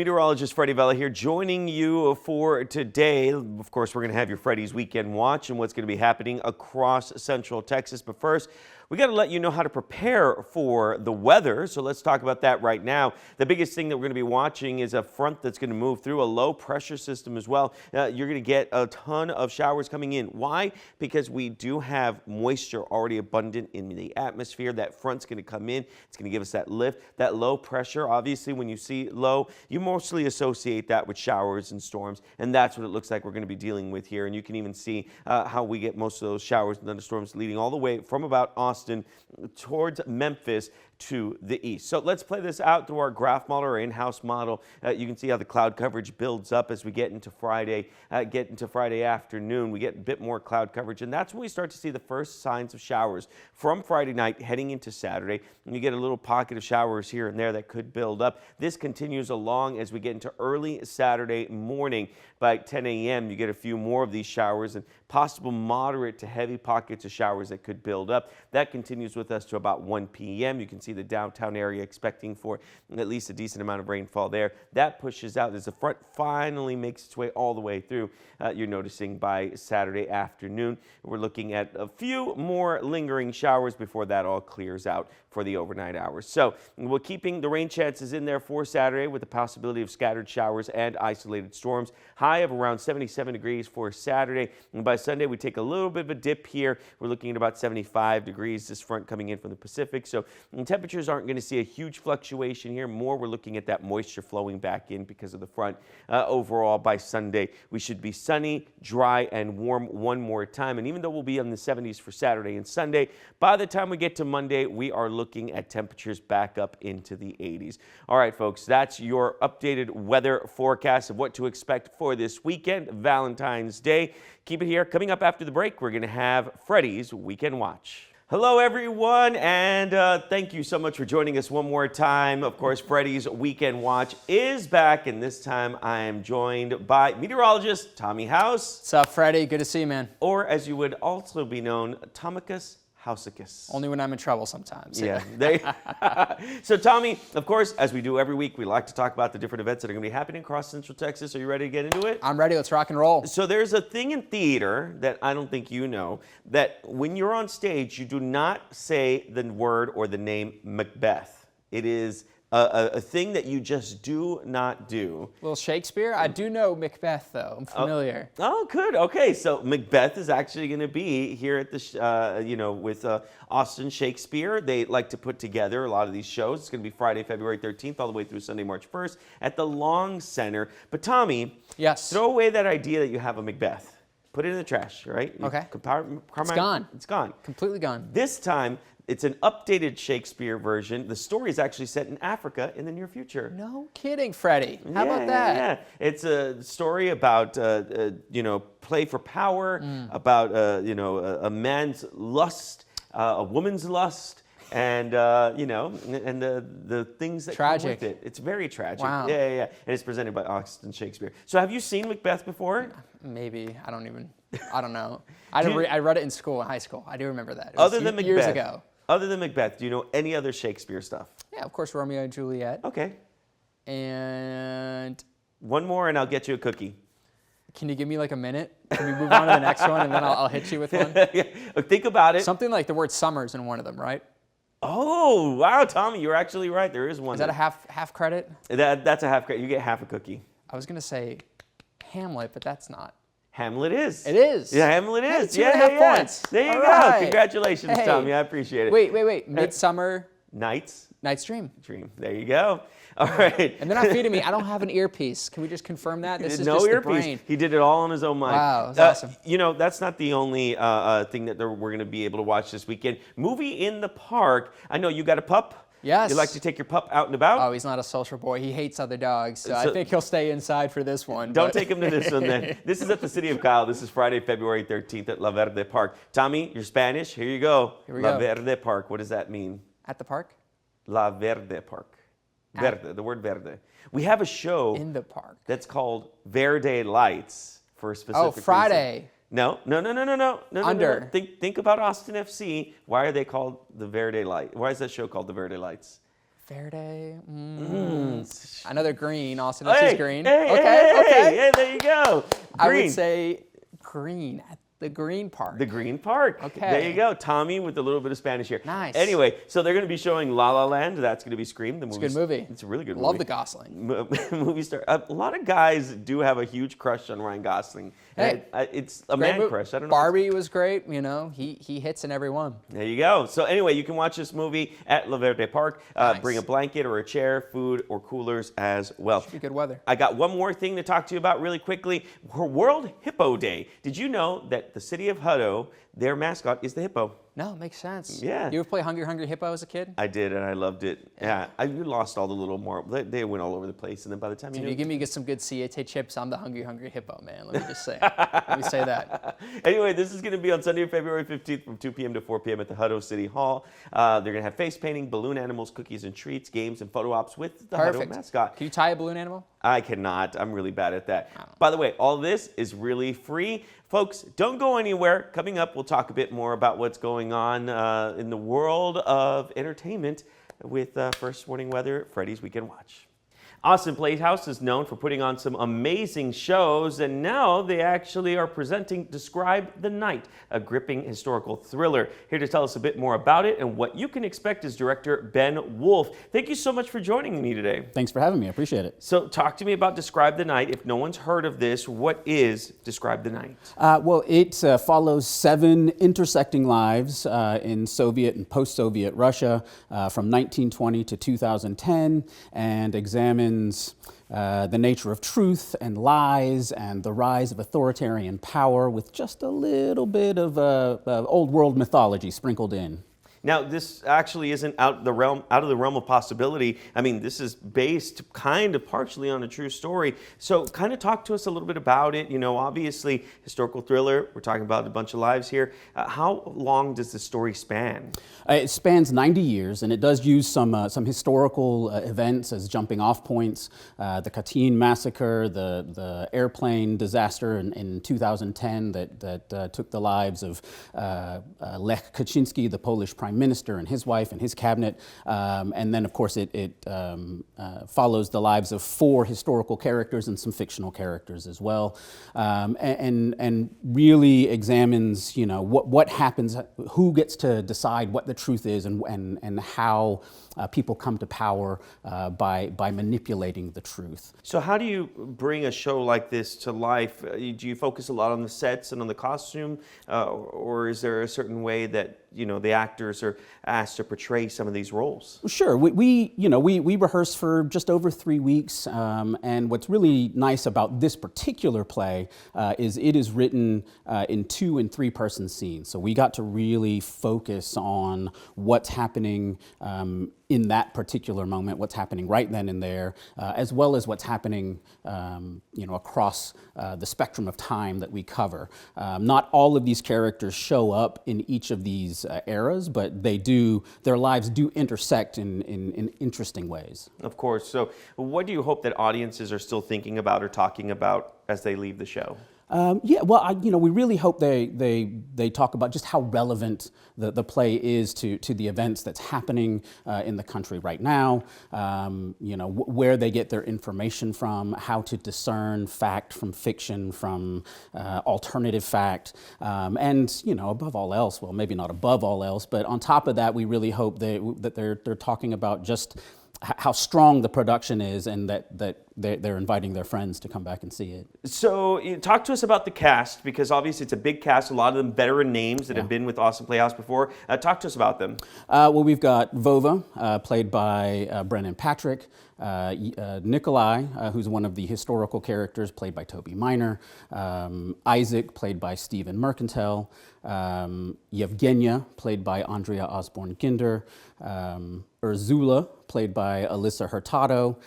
Meteorologist Freddy Vella here, joining you for today. Of course, we're going to have your Freddy's Weekend Watch and what's going to be happening across Central Texas. But first, we got to let you know how to prepare for the weather. So let's talk about that right now. The biggest thing that we're going to be watching is a front that's going to move through, a low pressure system as well. You're going to get a ton of showers coming in. Why? Because we do have moisture already abundant in the atmosphere. That front's going to come in. It's going to give us that lift. That low pressure, obviously, when you see low, you mostly associate that with showers and storms. And that's what it looks like we're going to be dealing with here. And you can even see how we get most of those showers and thunderstorms leading all the way from about Austin towards Memphis to the east. So let's play this out through our graph model or in-house model. You can see how the cloud coverage builds up as we get into Friday afternoon. We get a bit more cloud coverage, and that's when we start to see the first signs of showers from Friday night heading into Saturday. And you get a little pocket of showers here and there that could build up. This continues along as we get into early Saturday morning. By 10 a.m., you get a few more of these showers and possible moderate to heavy pockets of showers that could build up. That continues with us to about 1 p.m. You can see the downtown area expecting for at least a decent amount of rainfall there. That pushes out as the front finally makes its way all the way through. You're noticing by Saturday afternoon, we're looking at a few more lingering showers before that all clears out for the overnight hours. So we're keeping the rain chances in there for Saturday with the possibility of scattered showers and isolated storms. High of around 77 degrees for Saturday. And by Sunday, we take a little bit of a dip here. We're looking at about 75 degrees, this front coming in from the Pacific. So temperatures aren't going to see a huge fluctuation here. More, we're looking at that moisture flowing back in because of the front. Overall, by Sunday, we should be sunny, dry, and warm one more time. And even though we'll be in the 70s for Saturday and Sunday, by the time we get to Monday, we are looking at temperatures back up into the 80s. All right, folks, that's your updated weather forecast of what to expect for this weekend, Valentine's Day. Keep it here. Coming up after the break, we're going to have Freddy's Weekend Watch. Hello, everyone, and thank you so much for joining us one more time. Of course, Freddy's Weekend Watch is back, and this time I am joined by meteorologist Tommy House. What's up, Freddy? Good to see you, man. Or, as you would also be known, Tomicus Housicus. Only when I'm in trouble sometimes. Yeah. So, Tommy, of course, as we do every week, we like to talk about the different events that are going to be happening across Central Texas. Are you ready to get into it? I'm ready. Let's rock and roll. So there's a thing in theater that I don't think you know, that when you're on stage, you do not say the word or the name Macbeth. It is a thing that you just do not do. Little Shakespeare? I do know Macbeth, though. I'm familiar. Oh, good. Okay, so Macbeth is actually going to be here at the, with Austin Shakespeare. They like to put together a lot of these shows. It's going to be Friday, February 13th, all the way through Sunday, March 1st at the Long Center. But Tommy, yes, throw away that idea that you have a Macbeth. Put it in the trash, right? Okay. It's gone. It's gone. Completely gone. This time, it's an updated Shakespeare version. The story is actually set in Africa in the near future. No kidding, Freddy. How about that? Yeah, it's a story about, play for power, about, a man's lust, a woman's lust, and, and the things that come with it. It's very tragic. Wow. Yeah. And it's presented by Austin Shakespeare. So have you seen Macbeth before? Maybe. I don't know. I read it in school, in high school. I do remember that. It was Other than Macbeth, years ago. Other than Macbeth, do you know any other Shakespeare stuff? Yeah, of course, Romeo and Juliet. Okay. And one more and I'll get you a cookie. Can you give me like a minute? Can we move on to the next one and then I'll hit you with one? Yeah. Think about it. Something like the word summer's in one of them, right? Oh, wow, Tommy, you're actually right. There is one. Is that a half credit? That's a half credit. You get half a cookie. I was going to say Hamlet, but that's not. Hamlet is. It is. Yeah, Hamlet is. Hey, 2.5 points. There you All go. right. Congratulations, Hey. Tommy. I appreciate it. Wait. Midsummer Night's Dream. There you go. All right. And they're not feeding me. I don't have an earpiece. Can we just confirm that? This is no just earpiece. the brain. He did it all on his own mind. Wow, that's awesome. That's not the only thing that we're going to be able to watch this weekend. Movie in the park. I know you got a pup. Yes. You like to take your pup out and about? Oh, he's not a social boy. He hates other dogs. So I think he'll stay inside for this one. Don't take him to this one then. This is at the City of Kyle. This is Friday, February 13th at La Verde Park. Tommy, you're Spanish. Here you go. La Verde Park. What does that mean? At the park? La Verde Park. Verde, the word verde. We have a show in the park that's called Verde Lights for a specific reason. Friday. No. Under. Think about Austin FC. Why are they called the Verde Light? Why is that show called the Verde Lights? Verde. I know they're green. Austin, this is green. Hey, Okay. hey, there you go. Green. I would say green at the Green Park. The Green Park. Okay. There you go. Tommy with a little bit of Spanish here. Nice. Anyway, so they're going to be showing La La Land. That's going to be Scream. It's a good movie. It's a really good movie. Love the Gosling. Movie star. A lot of guys do have a huge crush on Ryan Gosling. Hey, it's a man crush. I don't know. Barbie was great. You know, he hits in every one. There you go. So anyway, you can watch this movie at La Verde Park. Nice. Bring a blanket or a chair, food or coolers as well. Should be good weather. I got one more thing to talk to you about really quickly. World Hippo Day. Did you know that the city of Hutto, their mascot is the hippo? No, it makes sense. Yeah. You ever play Hungry Hungry Hippo as a kid? I did, and I loved it. Yeah, I lost all the little they went all over the place, and then by the time Dude, you you give me some good Siete chips, I'm the Hungry Hungry Hippo, man. Let me just say. Let me say that. Anyway, this is going to be on Sunday, February 15th from 2 p.m. to 4 p.m. at the Hutto City Hall. They're going to have face painting, balloon animals, cookies and treats, games, and photo ops with the Hutto mascot. Can you tie a balloon animal? I cannot. I'm really bad at that. By the way, all this is really free. Folks, don't go anywhere. Coming up, we'll talk a bit more about what's going on in the world of entertainment with First Warning Weather, Freddy's Weekend Watch. Austin Playhouse is known for putting on some amazing shows, and now they actually are presenting Describe the Night, a gripping historical thriller. Here to tell us a bit more about it and what you can expect is director Ben Wolf. Thank you so much for joining me today. Thanks for having me. I appreciate it. So talk to me about Describe the Night. If no one's heard of this, what is Describe the Night? Well, it follows 7 intersecting lives in Soviet and post-Soviet Russia from 1920 to 2010 and examines the nature of truth and lies and the rise of authoritarian power with just a little bit of old world mythology sprinkled in. Now, this actually isn't out of the realm of possibility. I mean, this is based kind of partially on a true story. So kind of talk to us a little bit about it. You know, obviously, historical thriller. We're talking about a bunch of lives here. How long does the story span? It spans 90 years, and it does use some historical events as jumping off points. The Katyn massacre, the airplane disaster in 2010 that took the lives of Lech Kaczynski, the Polish prime minister, and his wife and his cabinet. And then, of course, it follows the lives of 4 historical characters and some fictional characters as well, and really examines, you know, what happens, who gets to decide what the truth is, and how people come to power by manipulating the truth. So how do you bring a show like this to life? Do you focus a lot on the sets and on the costume, or is there a certain way that, you know, the actors are asked to portray some of these roles? Sure. We rehearse for just over 3 weeks, and what's really nice about this particular play is it is written in 2- and 3-person scenes. So we got to really focus on what's happening in that particular moment, what's happening right then and there, as well as what's happening, you know, across the spectrum of time that we cover. Not all of these characters show up in each of these eras, but their lives do intersect in interesting ways. Of course. So what do you hope that audiences are still thinking about or talking about as they leave the show? Yeah, well, we really hope they talk about just how relevant the play is to the events that's happening in the country right now. You know, where they get their information from, how to discern fact from fiction, from alternative fact, and, you know, above all else, well, maybe not above all else, but on top of that, we really hope that they're talking about just how strong the production is, and that they're inviting their friends to come back and see it. So talk to us about the cast, because obviously it's a big cast, a lot of them veteran names that have been with Austin Playhouse before. Talk to us about them. Well, we've got Vova, played by Brennan Patrick, Nikolai, who's one of the historical characters, played by Toby Miner, Isaac, played by Stephen Mercantile, Yevgenia, played by Andrea Osborne-Ginder, Urzula, played by Alyssa Hurtado,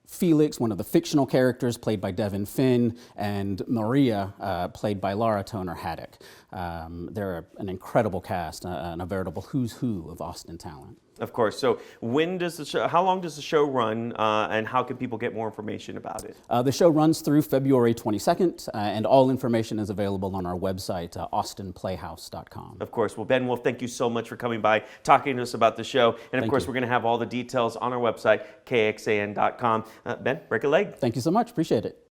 Felix, one of the fictional characters, played by Devin Finn, and Maria, played by Laura Toner Haddock. They're an incredible cast and a veritable who's who of Austin talent. Of course. So when does the show, how long does the show run, and how can people get more information about it? The show runs through February 22nd, and all information is available on our website, austinplayhouse.com. Of course. Well, Ben Wolf, thank you so much for coming by, talking to us about the show. And of course, we're going to have all the details on our website, KXAN.com. Ben, break a leg. Thank you so much. Appreciate it.